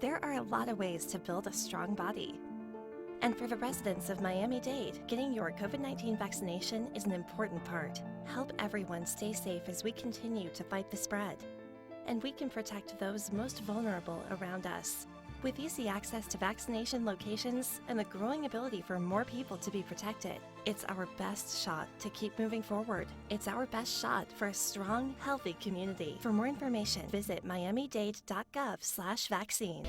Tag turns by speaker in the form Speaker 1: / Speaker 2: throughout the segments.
Speaker 1: There are a lot of ways to build a strong body. And for the residents of Miami-Dade, getting your COVID-19 vaccination is an important part. Help everyone stay safe as we continue to fight the spread. And we can protect those most vulnerable around us. With easy access to vaccination locations and the growing ability for more people to be protected, it's our best shot to keep moving forward. It's our best shot for a strong, healthy community. For more information, visit miamidade.gov/vaccine.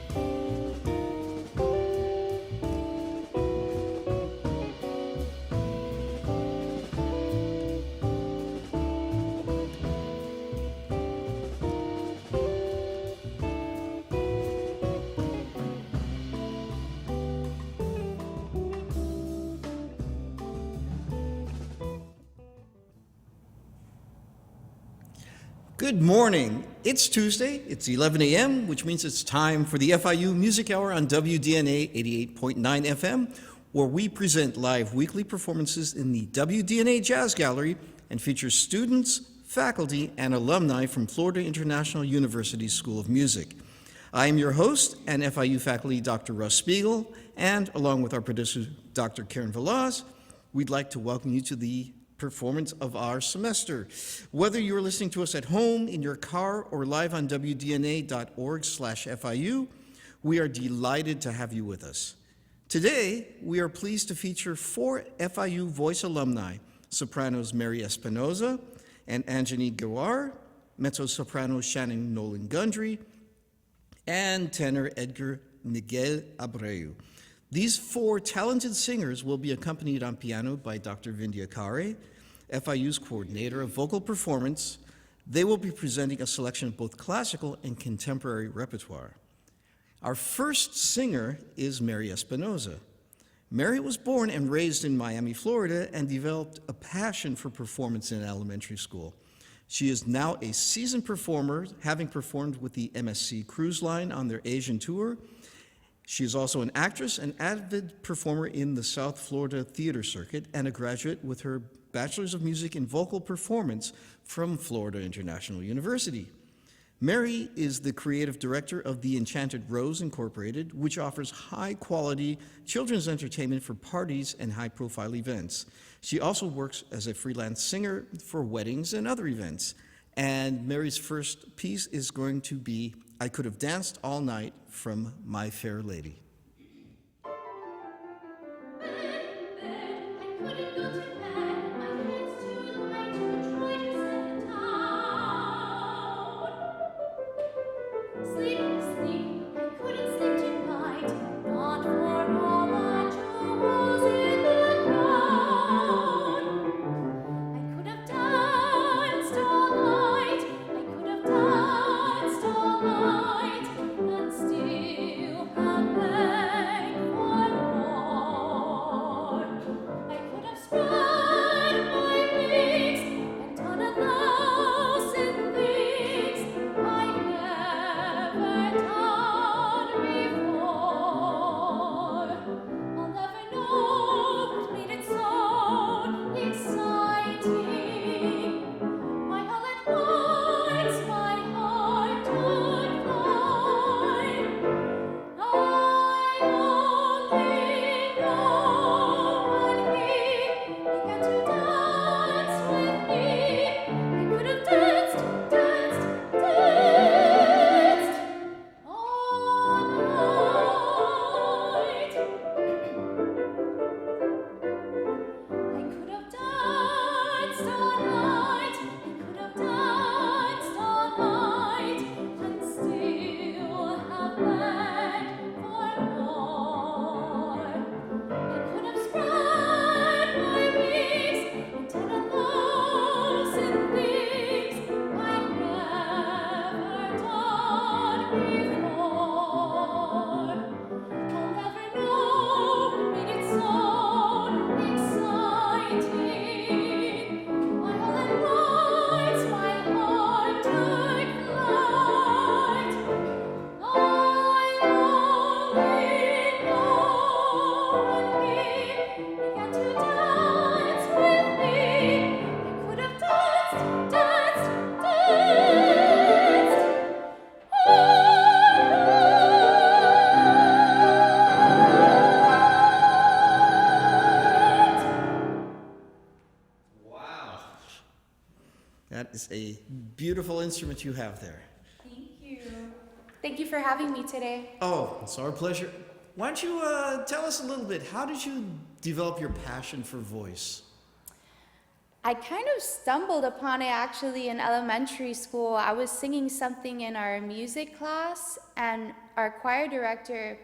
Speaker 2: Good morning. It's Tuesday. It's 11 a.m., which means it's time for the FIU Music Hour on WDNA 88.9 FM, where we present live weekly performances in the WDNA Jazz Gallery and feature students, faculty, and alumni from Florida International University School of Music. I am your host and FIU faculty, Dr. Russ Spiegel, and along with our producer, Dr. Karen Velaz, we'd like to welcome you to the performance of our semester. Whether you're listening to us at home, in your car, or live on WDNA.org/FIU, we are delighted to have you with us. Today, we are pleased to feature 4 FIU Voice alumni, sopranos Mary Espinosa and Anjane Girwarr, mezzo-soprano Shanna Nolan Gundry, and tenor Edgar Abreu. These 4 talented singers will be accompanied on piano by Dr. Vindhya Khare, FIU's coordinator of vocal performance. They will be presenting a selection of both classical and contemporary repertoire. Our first singer is Mary Espinosa. Mary was born and raised in Miami, Florida, and developed a passion for performance in elementary school. She is now a seasoned performer, having performed with the MSC Cruise Line on their Asian tour. She is also an actress and avid performer in the South Florida theater circuit and a graduate with her Bachelor's of Music in Vocal Performance from Florida International University. Mary is the creative director of the Enchanted Rose Incorporated, which offers high-quality children's entertainment for parties and high-profile events. She also works as a freelance singer for weddings and other events. And Mary's first piece is going to be I Could Have Danced All Night from My Fair Lady.
Speaker 3: And still have
Speaker 2: It's a beautiful instrument you have there.
Speaker 3: Thank you. Thank you for having me today.
Speaker 2: Oh, it's our pleasure. Why don't you tell us a little bit, how did you develop your passion for voice?
Speaker 3: I kind of stumbled upon it actually in elementary school. I was singing something in our music class, and our choir director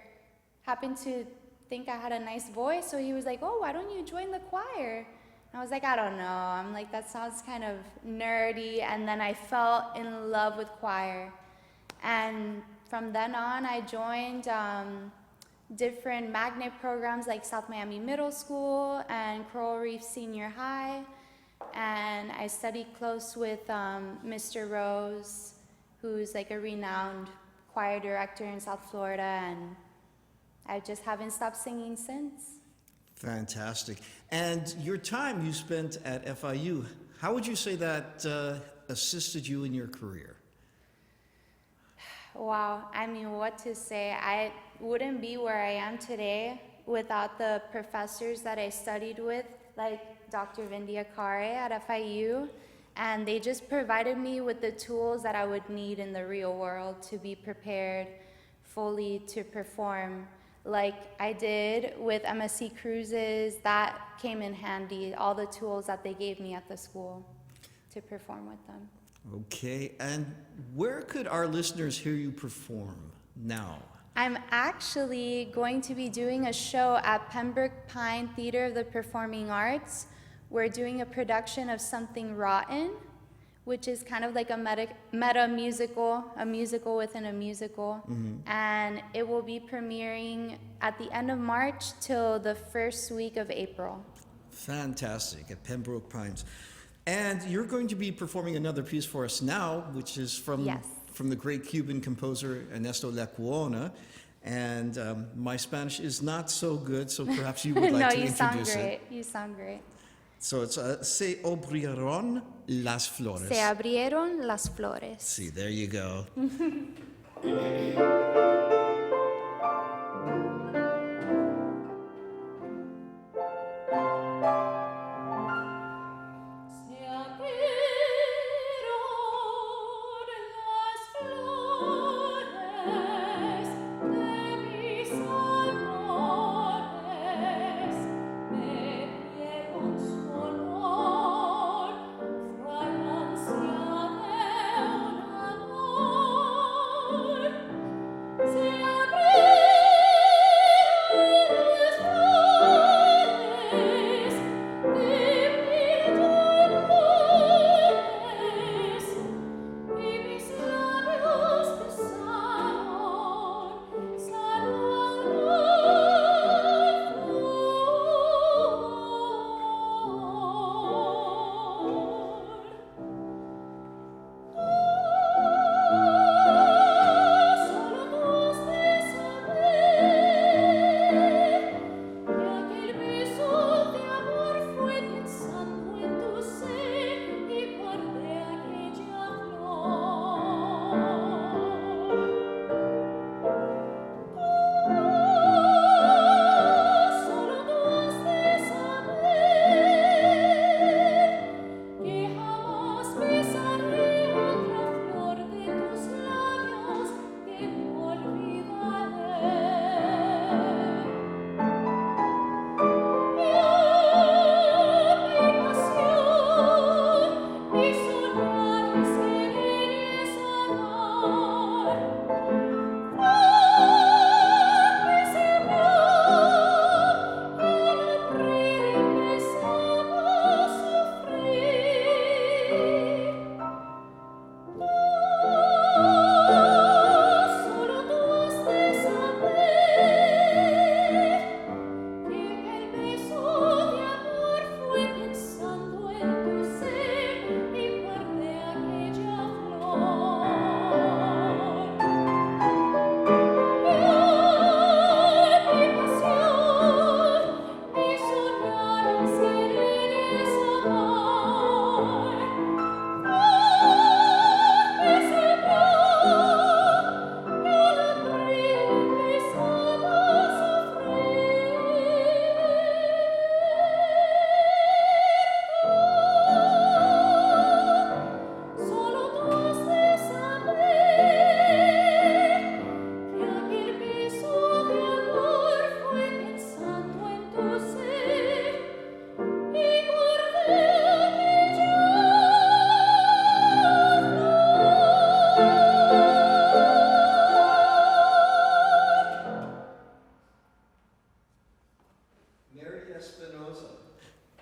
Speaker 3: happened to think I had a nice voice, so he was like, "Oh, why don't you join the choir?" And I was like, "I don't know." I'm like, that sounds kind of nerdy, and then I fell in love with choir. And from then on, I joined different magnet programs like South Miami Middle School and Coral Reef Senior High. And I studied close with Mr. Rose, who's like a renowned choir director in South Florida, and I just haven't stopped singing since.
Speaker 2: Fantastic. And your time you spent at FIU, how would you say that assisted you in your career?
Speaker 3: Wow, I mean, what to say? I wouldn't be where I am today without the professors that I studied with, like Dr. Vindhya Khare at FIU, and they just provided me with the tools that I would need in the real world to be prepared fully to perform like I did with MSC Cruises. That came in handy, all the tools that they gave me at the school to perform with them.
Speaker 2: Okay, and where could our listeners hear you perform now?
Speaker 3: I'm actually going to be doing a show at Pembroke Pine Theater of the Performing Arts. We're doing a production of Something Rotten, which is kind of like a meta musical, a musical within a musical. Mm-hmm. And it will be premiering at the end of March till the first week of April.
Speaker 2: Fantastic, at Pembroke Pines. And you're going to be performing another piece for us now, which is from the great Cuban composer Ernesto Lecuona. And my Spanish is not so good, so perhaps you would like to introduce it.
Speaker 3: You sound great.
Speaker 2: So it's Se abrieron las flores.
Speaker 3: Se abrieron las flores.
Speaker 2: See, there you go.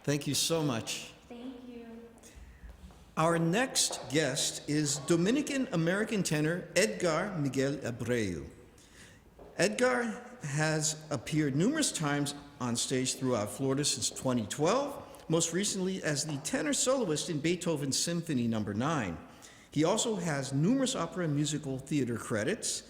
Speaker 2: Thank you so much.
Speaker 3: Thank you.
Speaker 2: Our next guest is Dominican-American tenor Edgar Miguel Abreu. Edgar has appeared numerous times on stage throughout Florida since 2012, most recently as the tenor soloist in Beethoven's Symphony No. 9. He also has numerous opera and musical theater credits.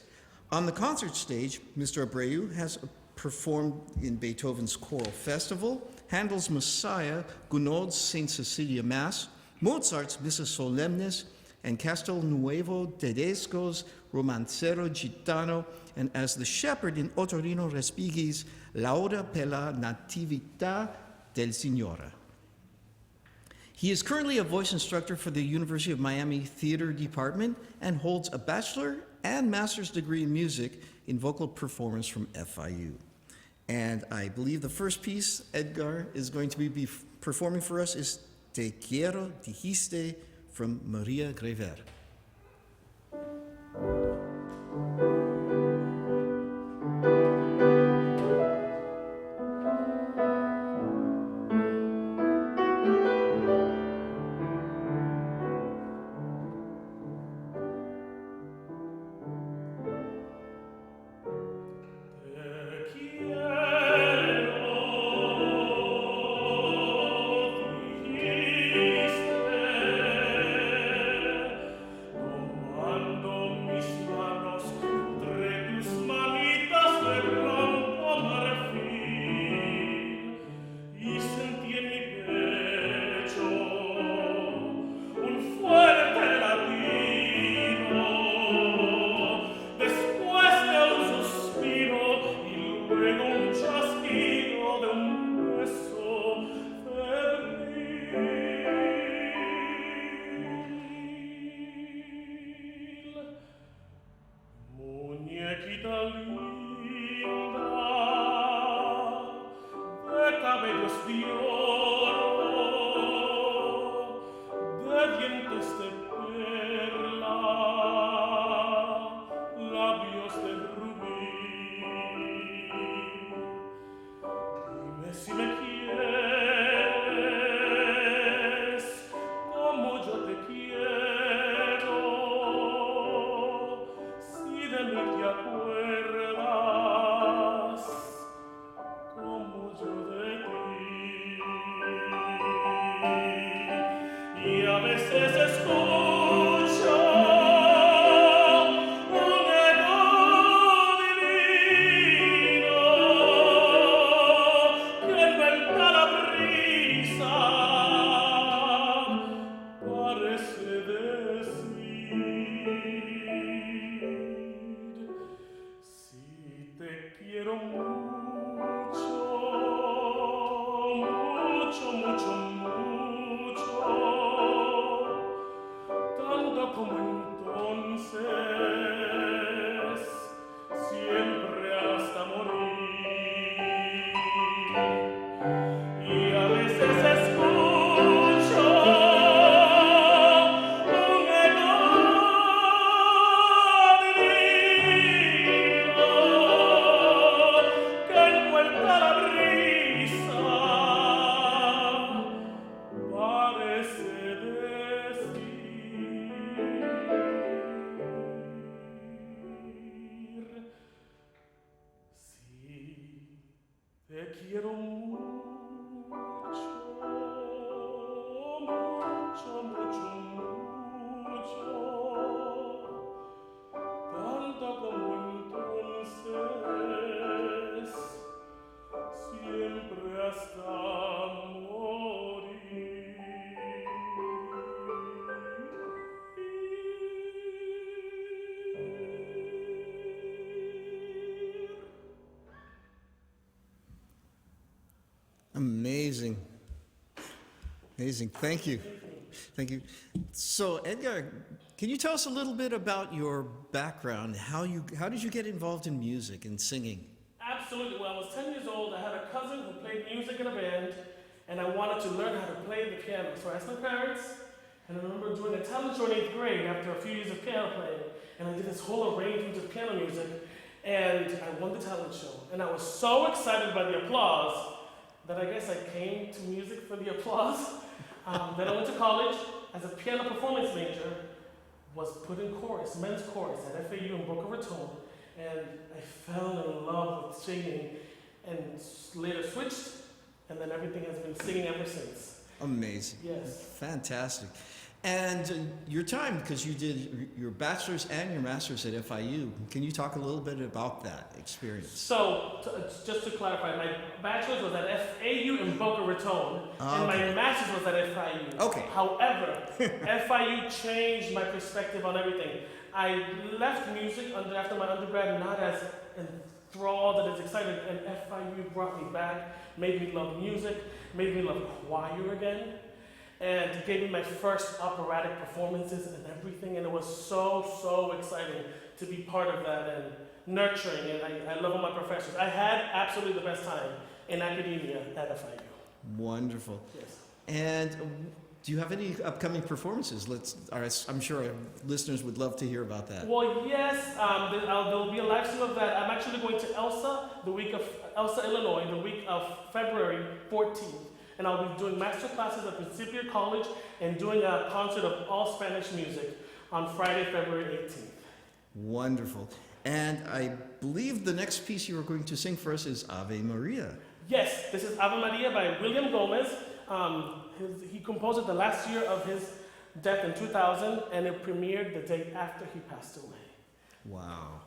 Speaker 2: On the concert stage, Mr. Abreu has performed in Beethoven's Choral Festival, Handel's Messiah, Gounod's St. Cecilia Mass, Mozart's Missa Solemnis, and Castelnuovo Tedesco's Romancero Gitano, and as the shepherd in Ottorino Respighi's Lauda per la Natività del Signore. He is currently a voice instructor for the University of Miami Theater Department and holds a bachelor and master's degree in music in vocal performance from FIU. And I believe the first piece Edgar is going to be performing for us is Te Quiero Dijiste from Maria Grever. Amazing. Amazing. Thank you. Thank you. So, Edgar, can you tell us a little bit about your background? How did you get involved in music and singing?
Speaker 4: Absolutely. When I was 10 years old, I had a cousin who played music in a band, and I wanted to learn how to play the piano. So I asked my parents, and I remember doing a talent show in 8th grade after a few years of piano playing, and I did this whole arrangement of piano music, and I won the talent show. And I was so excited by the applause that I guess I came to music for the applause. Then I went to college as a piano performance major, was put in chorus, men's chorus at FIU in Boca Raton, and I fell in love with singing and later switched, and then everything has been singing ever since.
Speaker 2: Amazing.
Speaker 4: Yes.
Speaker 2: Fantastic. And your time, because you did your bachelor's and your master's at FIU, can you talk a little bit about that experience?
Speaker 4: So, just to clarify, my bachelor's was at FAU in Boca Raton, and my master's was at FIU.
Speaker 2: Okay.
Speaker 4: However, FIU changed my perspective on everything. I left music after my undergrad not as enthralled and as excited, and FIU brought me back, made me love music, made me love choir again, and gave me my first operatic performances and everything, and it was so exciting to be part of that and nurturing, and I love all my professors. I had absolutely the best time in academia at FIU.
Speaker 2: Wonderful.
Speaker 4: Yes.
Speaker 2: And do you have any upcoming performances? I'm sure our listeners would love to hear about that.
Speaker 4: Well, yes, there'll be a live stream of that. I'm actually going to Elsa, Illinois, the week of February 14th. And I'll be doing master classes at Principia College and doing a concert of all Spanish music on Friday, February 18th.
Speaker 2: Wonderful. And I believe the next piece you are going to sing for us is Ave Maria.
Speaker 4: Yes, this is Ave Maria by William Gomez. He composed it the last year of his death in 2000, and it premiered the day after he passed away.
Speaker 2: Wow.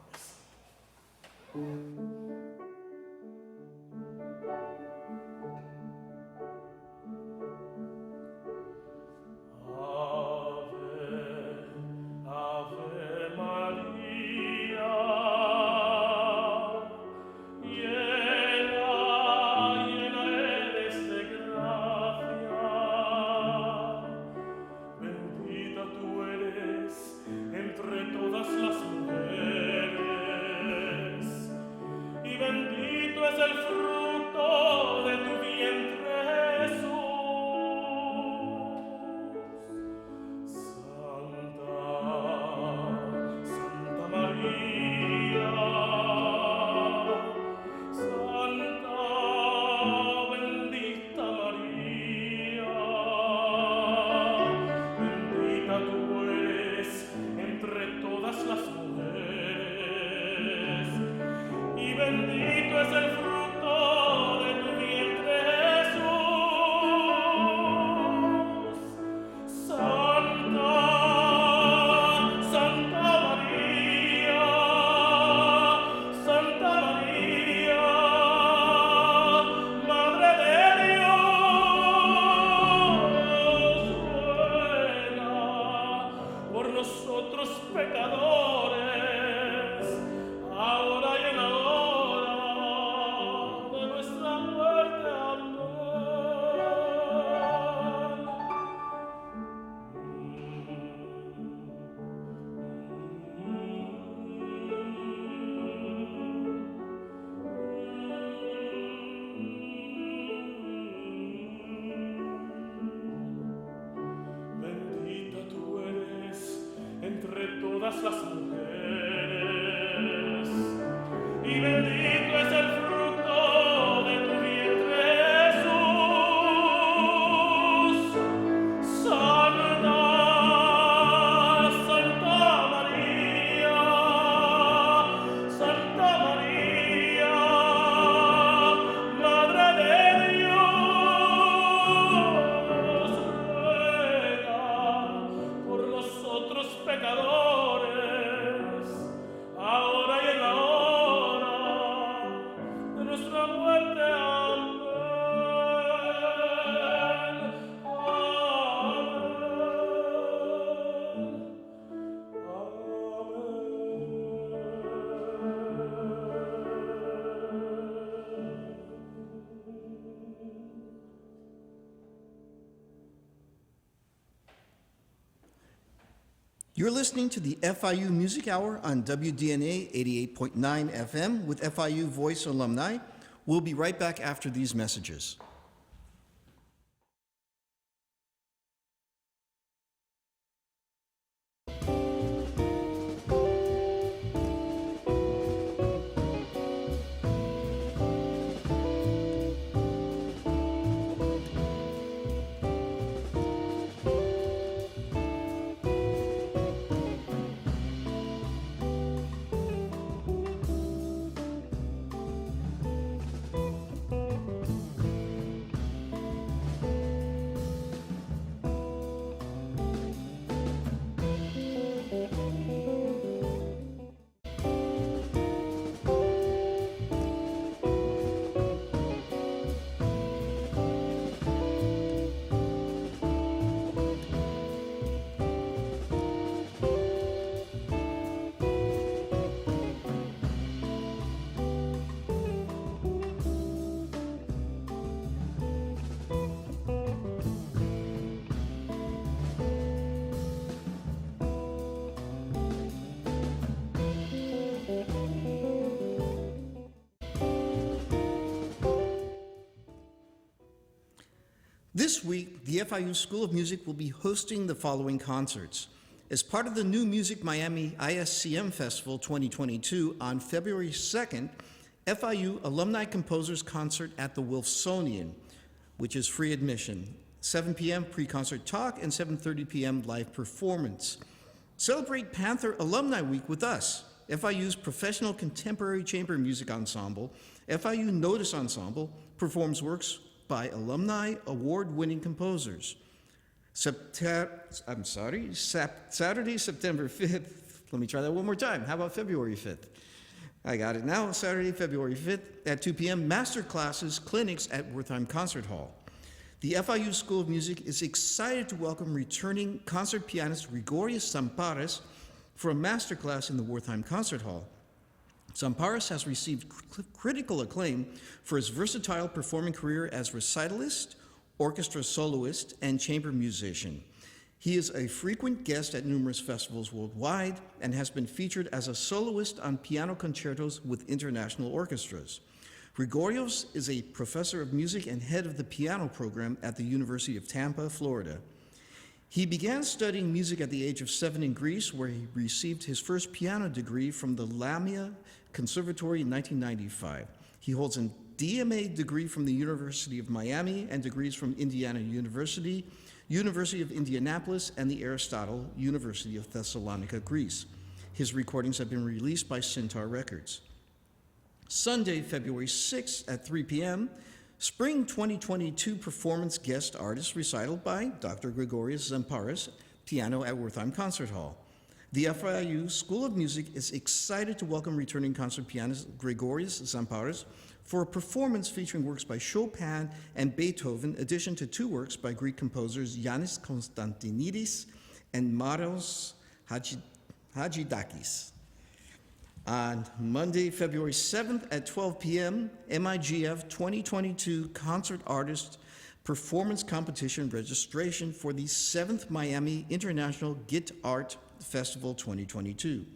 Speaker 2: You're listening to the FIU Music Hour on WDNA 88.9 FM with FIU Voice alumni. We'll be right back after these messages. This week, the FIU School of Music will be hosting the following concerts. As part of the New Music Miami ISCM Festival 2022, on February 2nd, FIU Alumni Composers Concert at the Wilsonian, which is free admission. 7 p.m. pre-concert talk and 7:30 p.m. live performance. Celebrate Panther Alumni Week with us. FIU's professional contemporary chamber music ensemble, FIU Notice Ensemble, performs works by alumni award-winning composers. Saturday, September 5th. Let me try that one more time. How about February 5th? I got it now. Saturday, February 5th at 2 p.m. Master classes, clinics at Wertheim Concert Hall. The FIU School of Music is excited to welcome returning concert pianist Gregorius Zampares for a master class in the Wertheim Concert Hall. Zampares has received critical acclaim for his versatile performing career as recitalist, orchestra soloist, and chamber musician. He is a frequent guest at numerous festivals worldwide and has been featured as a soloist on piano concertos with international orchestras. Gregorios is a professor of music and head of the piano program at the University of Tampa, Florida. He began studying music at the age of 7 in Greece, where he received his first piano degree from the Lamia Conservatory in 1995. He holds a DMA degree from the University of Miami and degrees from Indiana University, University of Indianapolis, and the Aristotle University of Thessalonica, Greece. His recordings have been released by Centaur Records. Sunday, February 6th at 3 p.m., Spring 2022 performance guest artist recital by Dr. Gregorius Zampares, piano at Wertheim Concert Hall. The FIU School of Music is excited to welcome returning concert pianist Gregorius Zampares for a performance featuring works by Chopin and Beethoven, in addition to 2 works by Greek composers Yannis Konstantinidis and Maros Hagidakis. On Monday, February 7th at 12 p.m., MIGF 2022 Concert Artist Performance Competition registration for the 7th Miami International Git Art Festival 2022.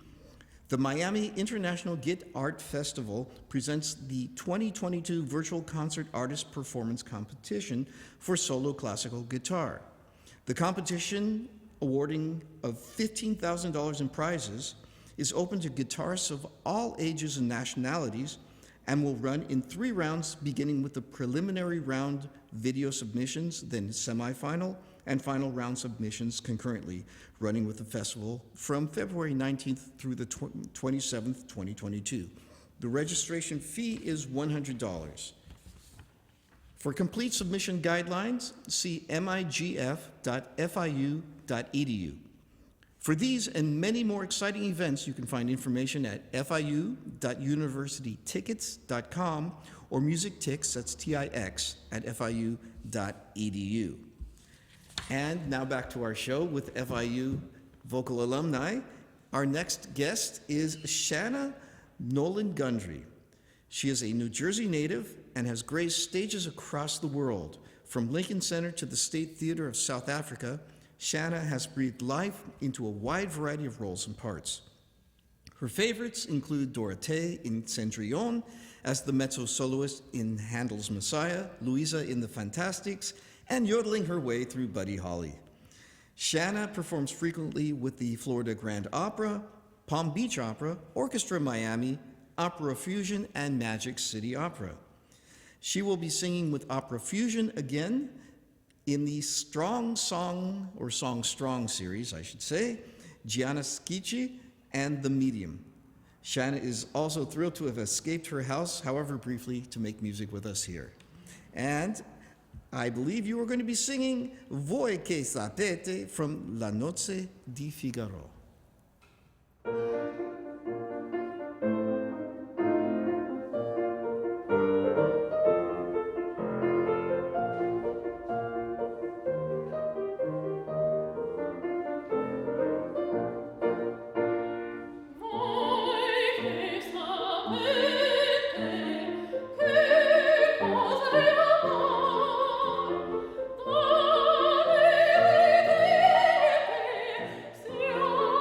Speaker 2: The Miami International Git Art Festival presents the 2022 Virtual Concert Artist Performance Competition for solo classical guitar. The competition, awarding of $15,000 in prizes, is open to guitarists of all ages and nationalities and will run in 3 rounds, beginning with the preliminary round video submissions, then semifinal and final round submissions concurrently, running with the festival from February 19th through the 27th, 2022. The registration fee is $100. For complete submission guidelines, see migf.fiu.edu. For these and many more exciting events, you can find information at fiu.universitytickets.com or musictix, that's T-I-X, at fiu.edu. And now back to our show with FIU vocal alumni. Our next guest is Shanna Nolan Gundry. She is a New Jersey native and has graced stages across the world, from Lincoln Center to the State Theater of South Africa. Shanna has breathed life into a wide variety of roles and parts. Her favorites include Dorothée in Cendrillon as the mezzo-soloist in Handel's Messiah, Louisa in The Fantastics, and yodeling her way through Buddy Holly. Shanna performs frequently with the Florida Grand Opera, Palm Beach Opera, Orchestra Miami, Opera Fusion, and Magic City Opera. She will be singing with Opera Fusion again in the Strong Song, or Song Strong series, I should say, Gianna Schicchi and The Medium. Shanna is also thrilled to have escaped her house, however briefly, to make music with us here. And I believe you are going to be singing Voi che sapete from La Nozze di Figaro.
Speaker 5: Sia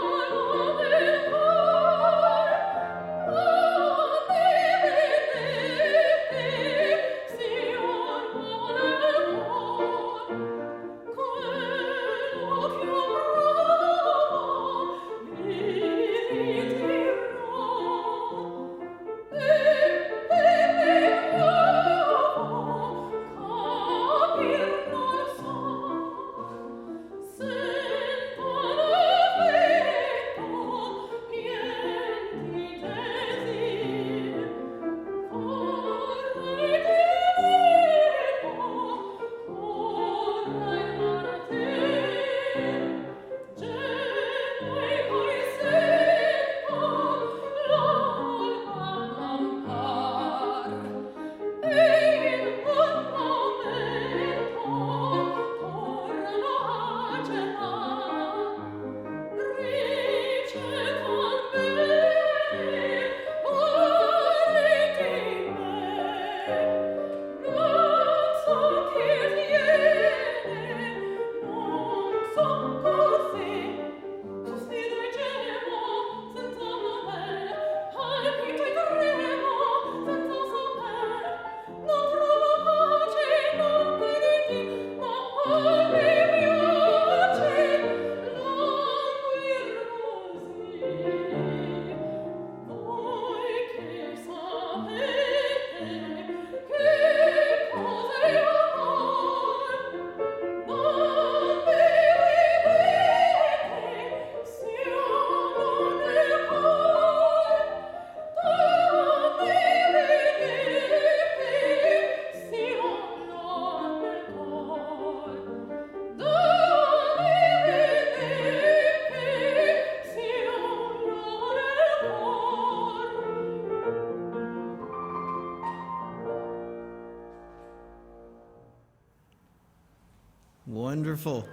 Speaker 2: Wonderful.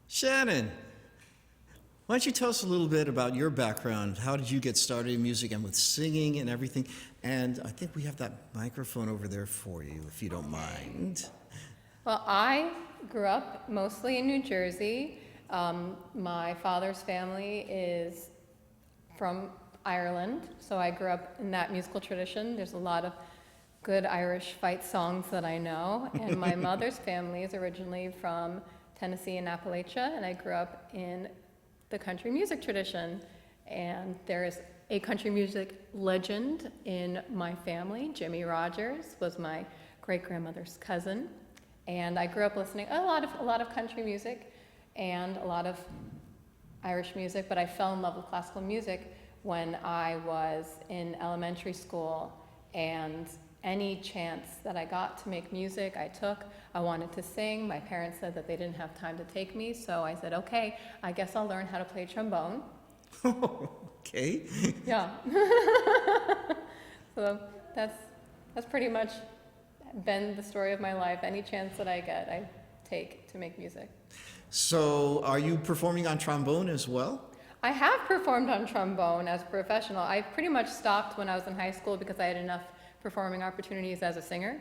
Speaker 2: Shannon, why don't you tell us a little bit about your background? How did you get started in music and with singing and everything? And I think we have that microphone over there for you, if you don't mind.
Speaker 5: Well, I grew up mostly in New Jersey. My father's family is from Ireland, so I grew up in that musical tradition. There's a lot of good Irish fight songs that I know. And my mother's family is originally from Tennessee and Appalachia, and I grew up in the country music tradition. And there is a country music legend in my family. Jimmy Rogers was my great-grandmother's cousin. And I grew up listening a lot of country music and a lot of Irish music, but I fell in love with classical music when I was in elementary school, and any chance that I got to make music, I took. I wanted to sing. My parents said that they didn't have time to take me, so I said, okay, I guess I'll learn how to play trombone.
Speaker 2: Okay.
Speaker 5: Yeah. So that's pretty much been the story of my life. Any chance that I get, I take to make music.
Speaker 2: So are you performing on trombone as well?
Speaker 5: I have performed on trombone as a professional. I pretty much stopped when I was in high school because I had enough performing opportunities as a singer.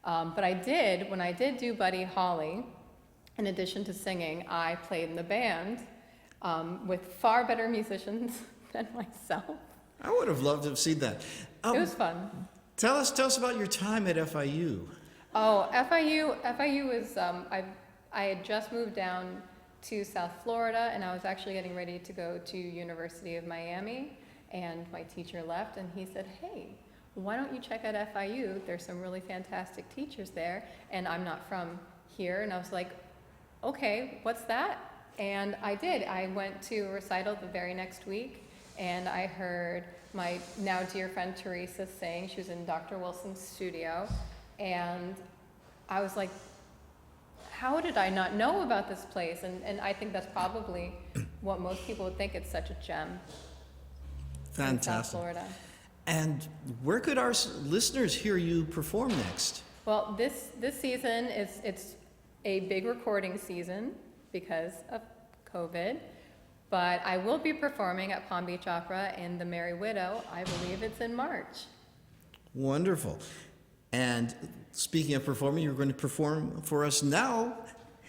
Speaker 5: But I did, when I did do Buddy Holly, in addition to singing, I played in the band with far better musicians than myself.
Speaker 2: I would have loved to have seen that.
Speaker 5: It was fun.
Speaker 2: Tell us about your time at FIU.
Speaker 5: Oh, FIU is, I had just moved down to South Florida, and I was actually getting ready to go to University of Miami, and my teacher left, and he said, hey, why don't you check out FIU? There's some really fantastic teachers there, and I'm not from here. And I was like, okay, what's that? And I did. I went to a recital the very next week, and I heard my now dear friend Teresa sing. She was in Dr. Wilson's studio, and I was like, how did I not know about this place? And I think that's probably what most people would think. It's such a gem.
Speaker 2: Fantastic.
Speaker 5: In South Florida.
Speaker 2: And where could our listeners hear you perform next?
Speaker 5: Well, this season it's a big recording season because of COVID, but I will be performing at Palm Beach Opera in The Merry Widow. I believe it's in March.
Speaker 2: Wonderful. And speaking of performing, you're going to perform for us now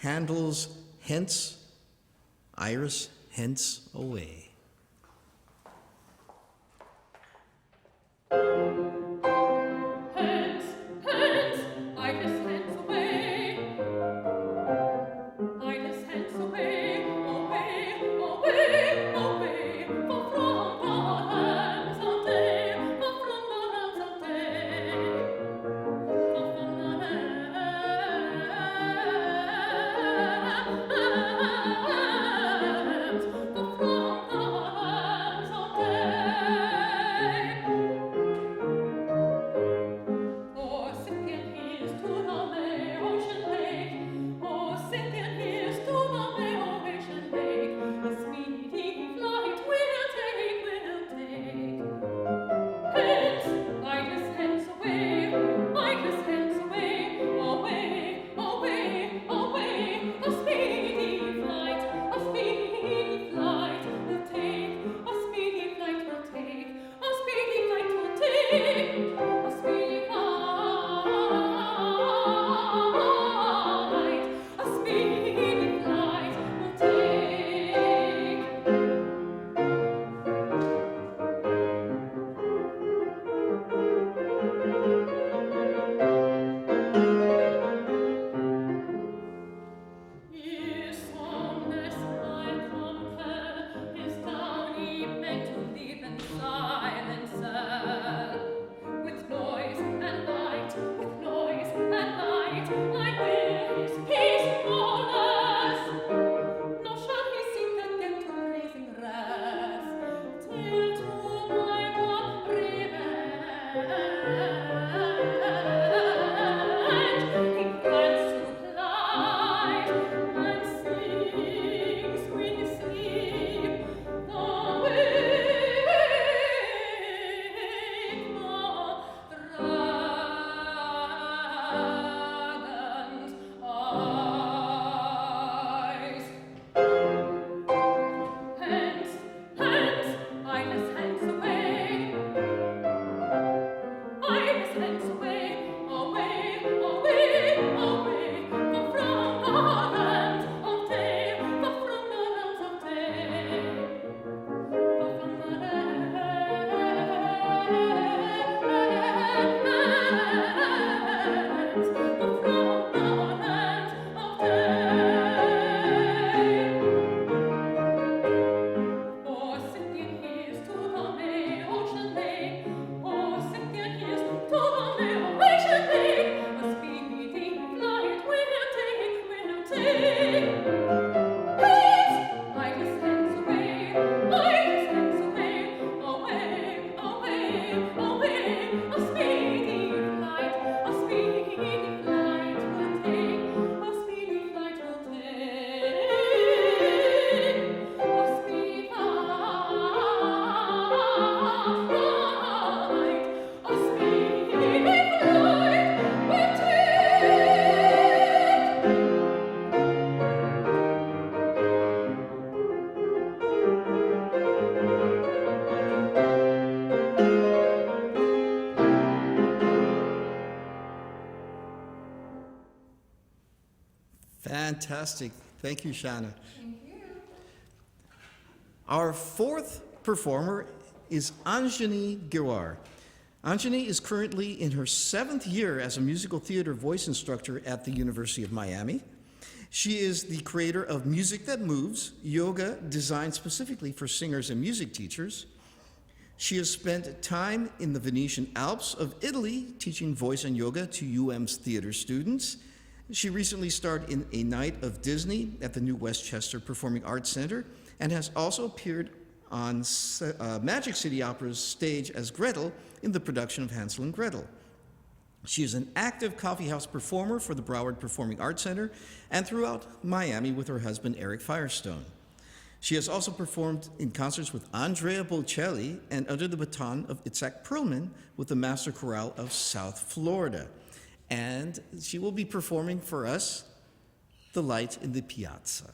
Speaker 2: Handel's Hence, Iris, Hence Away.
Speaker 6: Hence, hence, Iris, hence away. Iris, hence away, away, away, away. For from the hands of day, for from the hands of day. For from the hands of day.
Speaker 2: Fantastic. Thank you, Shanna. Thank you. Our fourth performer is Anjane Girwarr. Anjane is currently in her 7th year as a musical theater voice instructor at the University of Miami. She is the creator of Music That Moves, yoga designed specifically for singers and music teachers. She has spent time in the Venetian Alps of Italy teaching voice and yoga to UM's theater students. She recently starred in A Night of Disney at the New Westchester Performing Arts Center and has also appeared on Magic City Opera's stage as Gretel in the production of Hansel and Gretel. She is an active coffeehouse performer for the Broward Performing Arts Center and throughout Miami with her husband, Eric Firestone. She has also performed in concerts with Andrea Bocelli and under the baton of Itzhak Perlman with the Master Chorale of South Florida. And she will be performing for us The Light in the Piazza.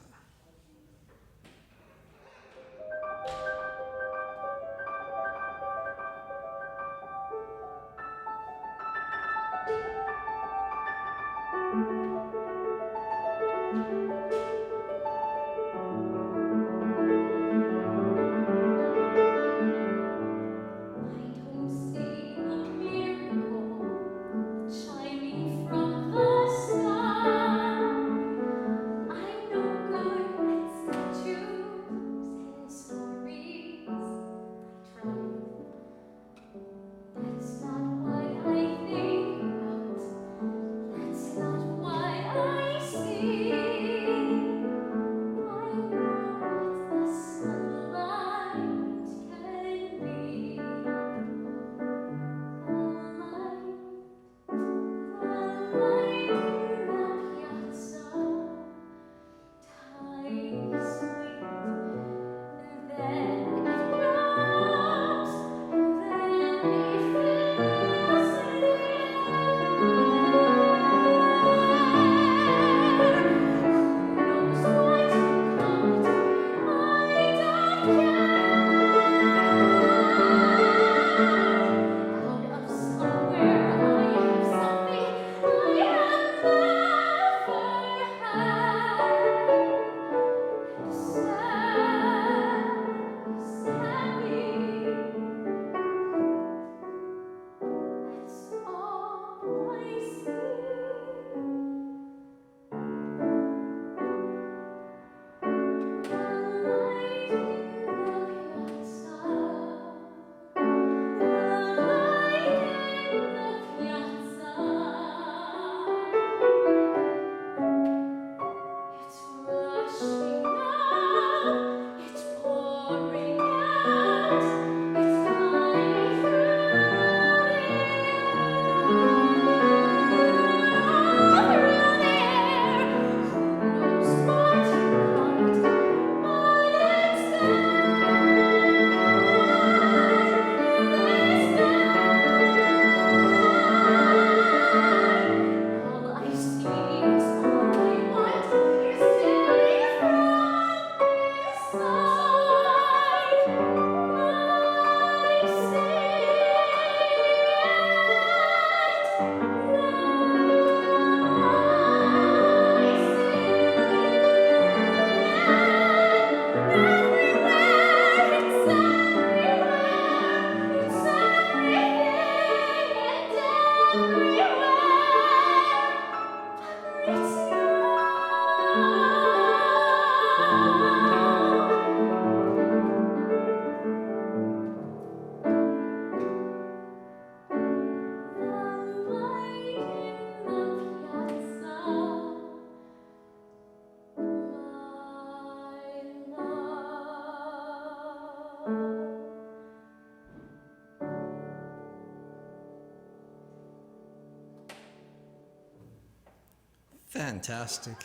Speaker 2: Fantastic.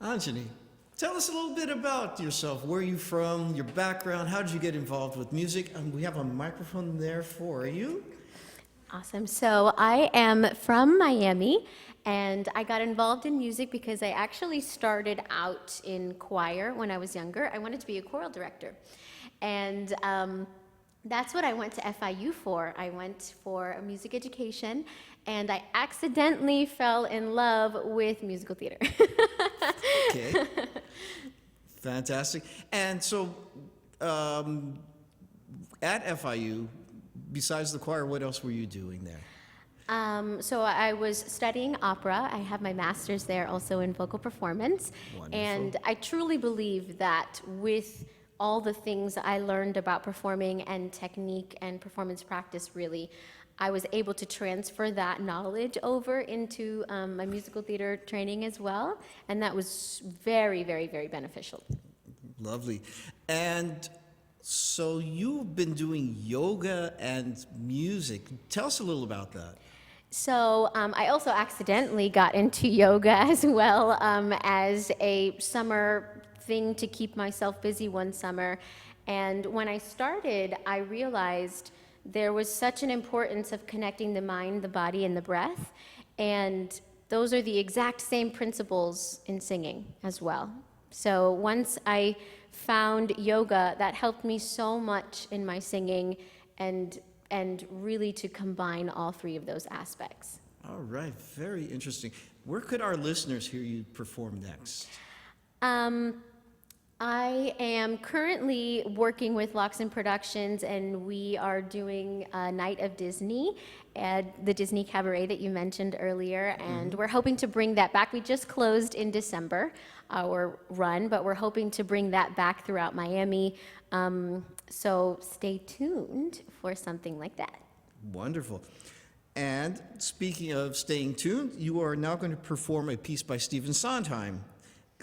Speaker 2: Anjane, tell us a little bit about yourself. Where are you from, your background, how did you get involved with music? We have a microphone there for you.
Speaker 7: Awesome. So I am from Miami, and I got involved in music because I actually started out in choir when I was younger. I wanted to be a choral director. And That's what I went to FIU for. I went for a music education, and I accidentally fell in love with musical theater.
Speaker 2: Okay. Fantastic. And so, at FIU, besides the choir, what else were you doing there?
Speaker 7: So I was studying opera. I have my master's there also in vocal performance.
Speaker 2: Wonderful.
Speaker 7: And I truly believe that with all the things I learned about performing and technique and performance practice, really, I was able to transfer that knowledge over into my musical theater training as well. And that was very, very, very beneficial.
Speaker 2: Lovely. And so you've been doing yoga and music. Tell us a little about that.
Speaker 7: So I also accidentally got into yoga as well as a summer thing to keep myself busy one summer. And when I started, I realized there was such an importance of connecting the mind, the body, and the breath. And those are the exact same principles in singing as well. So once I found yoga, that helped me so much in my singing and really to combine all three of those aspects.
Speaker 2: All right, very interesting. Where could our listeners hear you perform next?
Speaker 7: I am currently working with Loxon Productions, and we are doing a Night of Disney at the Disney Cabaret that you mentioned earlier, and we're hoping to bring that back. We just closed in December, our run, but we're hoping to bring that back throughout Miami. So stay tuned for something like that.
Speaker 2: Wonderful. And speaking of staying tuned, you are now going to perform a piece by Stephen Sondheim,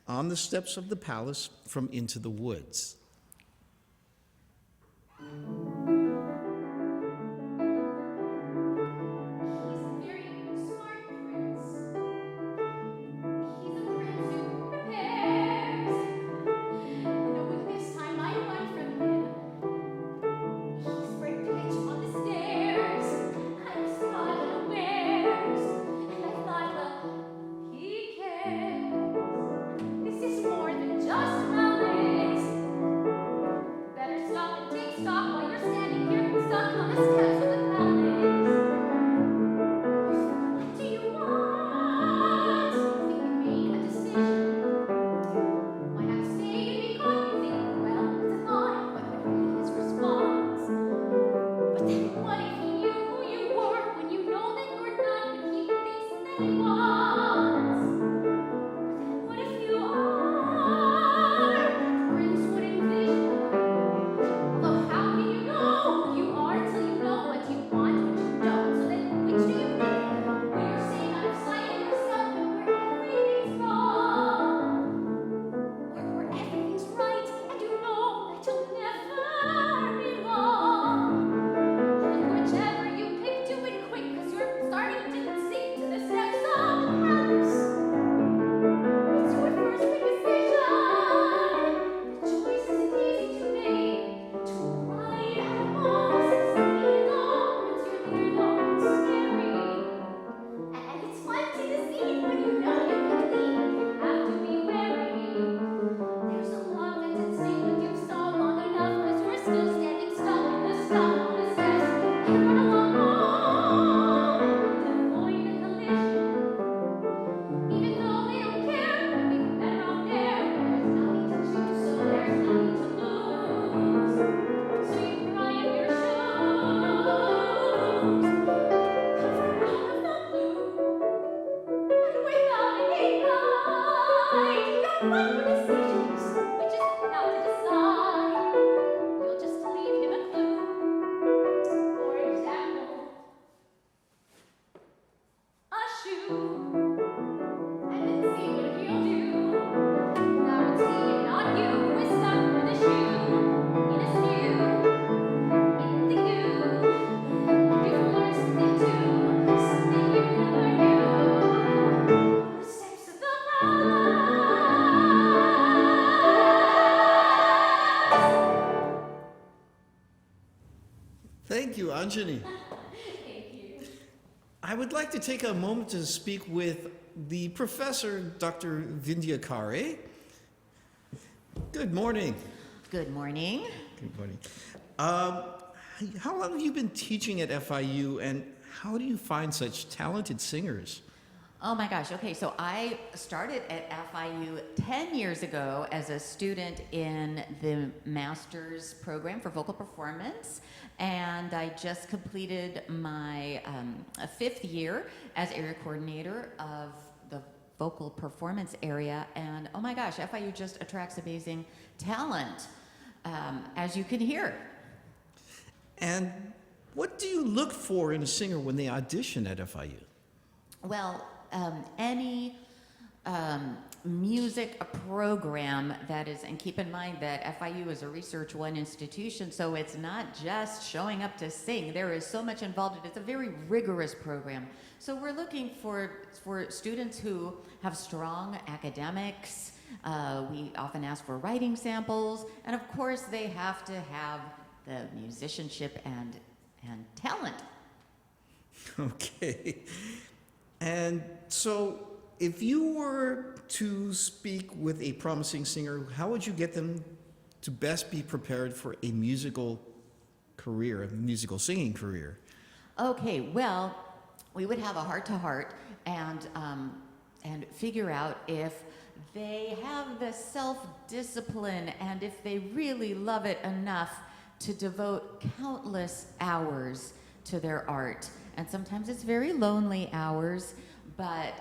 Speaker 2: On the Steps of the Palace from Into the Woods. Thank you, Anjane.
Speaker 7: Thank you.
Speaker 2: I would like to take a moment to speak with the professor, Dr. Vindhya Khare. Good morning.
Speaker 8: Good morning.
Speaker 2: Good morning. how long have you been teaching at FIU, and how do you find such talented singers?
Speaker 8: Oh my gosh, okay, so I started at FIU 10 years ago as a student in the master's program for vocal performance, and I just completed my 5th year as area coordinator of the vocal performance area, and oh my gosh, FIU just attracts amazing talent, as you can hear.
Speaker 2: And what do you look for in a singer when they audition at FIU?
Speaker 8: Well, any music program that is, and keep in mind that FIU is a Research One institution, so it's not just showing up to sing. There is so much involved in it. It's a very rigorous program. So we're looking for students who have strong academics. We often ask for writing samples, and of course they have to have the musicianship and talent.
Speaker 2: Okay. And so, if you were to speak with a promising singer, how would you get them to best be prepared for a musical career, a musical singing career?
Speaker 8: Okay, well, we would have a heart-to-heart and figure out if they have the self-discipline and if they really love it enough to devote countless hours to their art. And sometimes it's very lonely hours, but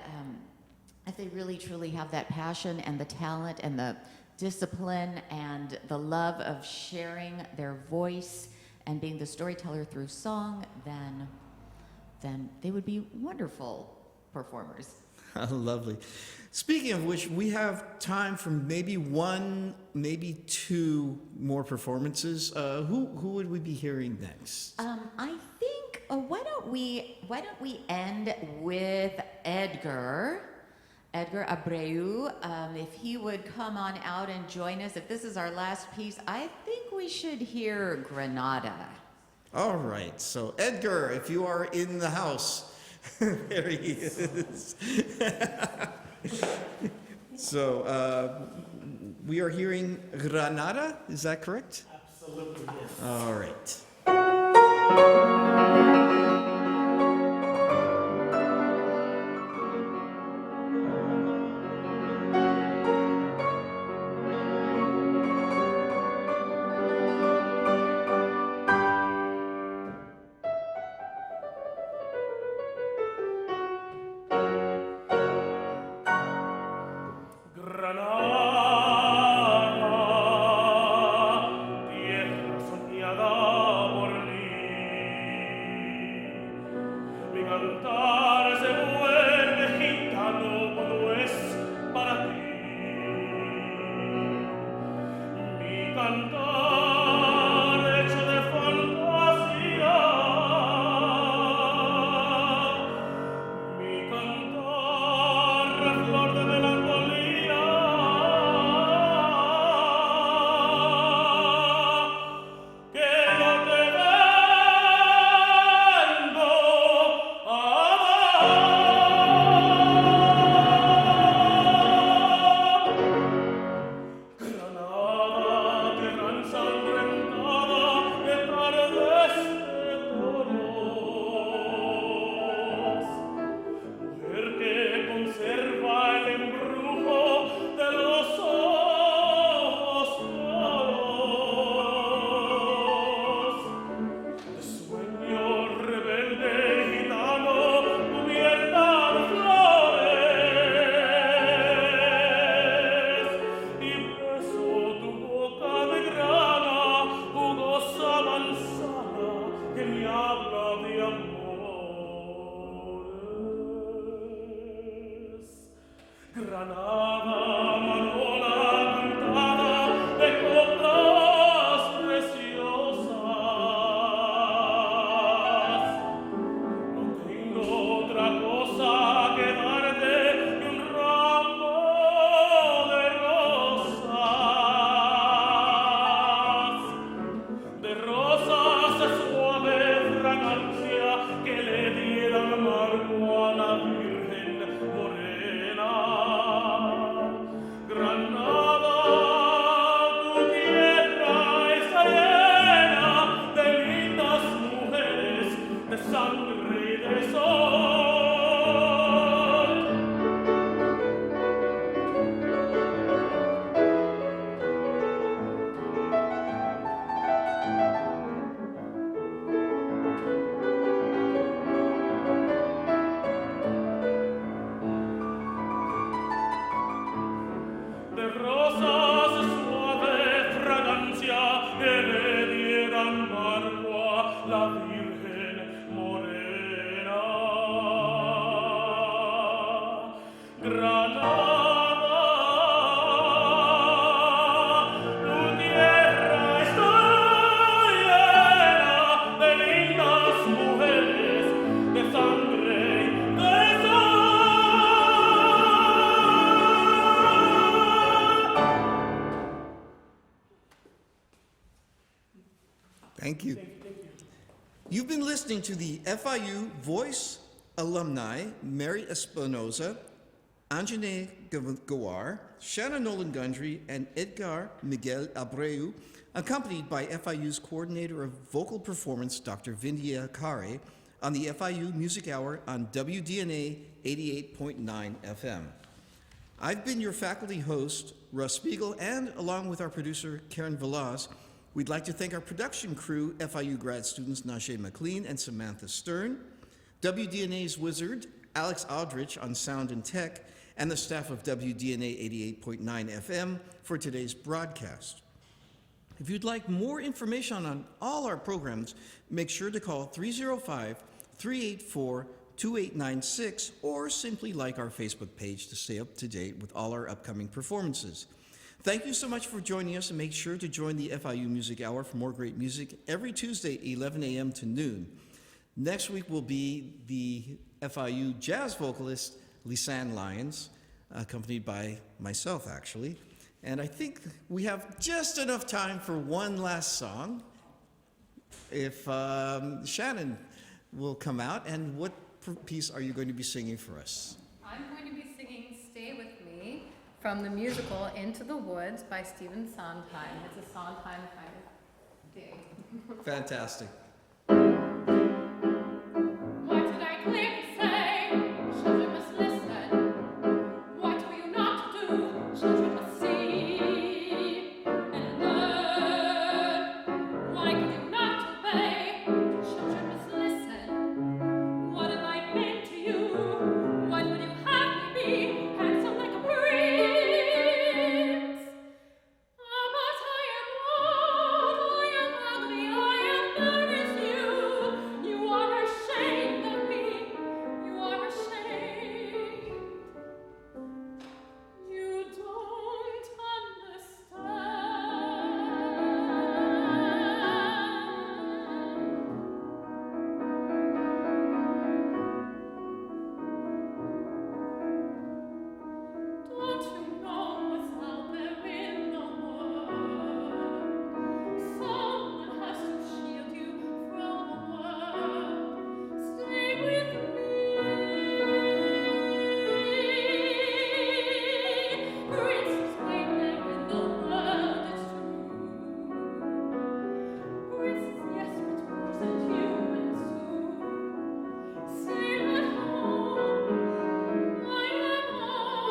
Speaker 8: if they really truly have that passion and the talent and the discipline and the love of sharing their voice and being the storyteller through song, then they would be wonderful performers.
Speaker 2: Lovely. Speaking of which, we have time for maybe one, maybe two more performances. Who would we be hearing next?
Speaker 8: I think why don't we end with Edgar Abreu. If he would come on out and join us, if this is our last piece, I think we should hear Granada.
Speaker 2: All right. So Edgar, if you are in the house, there he is. So we are hearing Granada, is that correct?
Speaker 4: Absolutely, yes.
Speaker 2: All right. Thank you. You've been listening to the FIU Voice alumni, Mary Espinosa, Anjane Girwarr, Shanna Nolan Gundry, and Edgar Abreu, accompanied by FIU's Coordinator of Vocal Performance, Dr. Vindhya Khare, on the FIU Music Hour on WDNA 88.9 FM. I've been your faculty host, Russ Spiegel, and along with our producer, Karen Velaz, we'd like to thank our production crew, FIU grad students Najee McLean and Samantha Stern, WDNA's wizard, Alex Aldrich on sound and tech, and the staff of WDNA 88.9 FM for today's broadcast. If you'd like more information on all our programs, make sure to call 305-384-2896 or simply like our Facebook page to stay up to date with all our upcoming performances. Thank you so much for joining us, and make sure to join the FIU Music Hour for more great music every Tuesday, 11 a.m. to noon. Next week will be the FIU jazz vocalist, Lisanne Lyons, accompanied by myself, actually. And I think we have just enough time for one last song. If Shannon will come out, and what piece are you going to be singing for us?
Speaker 5: I'm going to be singing Stay With Me from the musical Into the Woods by Stephen Sondheim. It's a Sondheim kind of dig.
Speaker 2: Fantastic.
Speaker 6: What did I clearly say? Children must listen. What were you not to do? Children must see and learn. Why could you not obey? Children must listen. What have I been to you? What would you have me be? Handsome like a prince. Ah, but I am old, I am ugly, I embarrass you. You are ashamed of me. You are ashamed. You don't understand. Don't you know what's out there in the world? Someone has to shield you from the world. Stay with me. Princes wait there in the world, it's true. Princes, yes, but dwarves and humans too. Stay at home. I am old.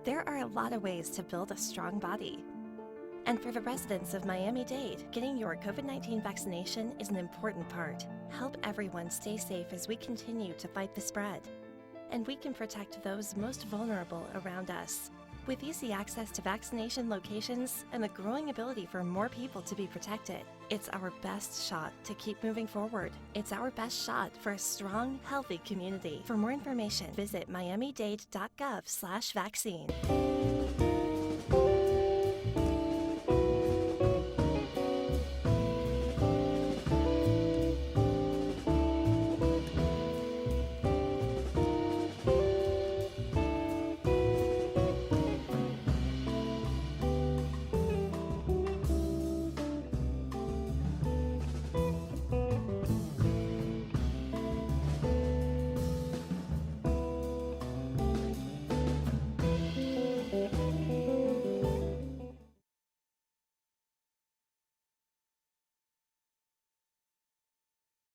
Speaker 1: There are a lot of ways to build a strong body. And for the residents of Miami-Dade, getting your COVID-19 vaccination is an important part. Help everyone stay safe as we continue to fight the spread. And we can protect those most vulnerable around us. With easy access to vaccination locations and a growing ability for more people to be protected, it's our best shot to keep moving forward. It's our best shot for a strong, healthy community. For more information, visit miamidade.gov/vaccine.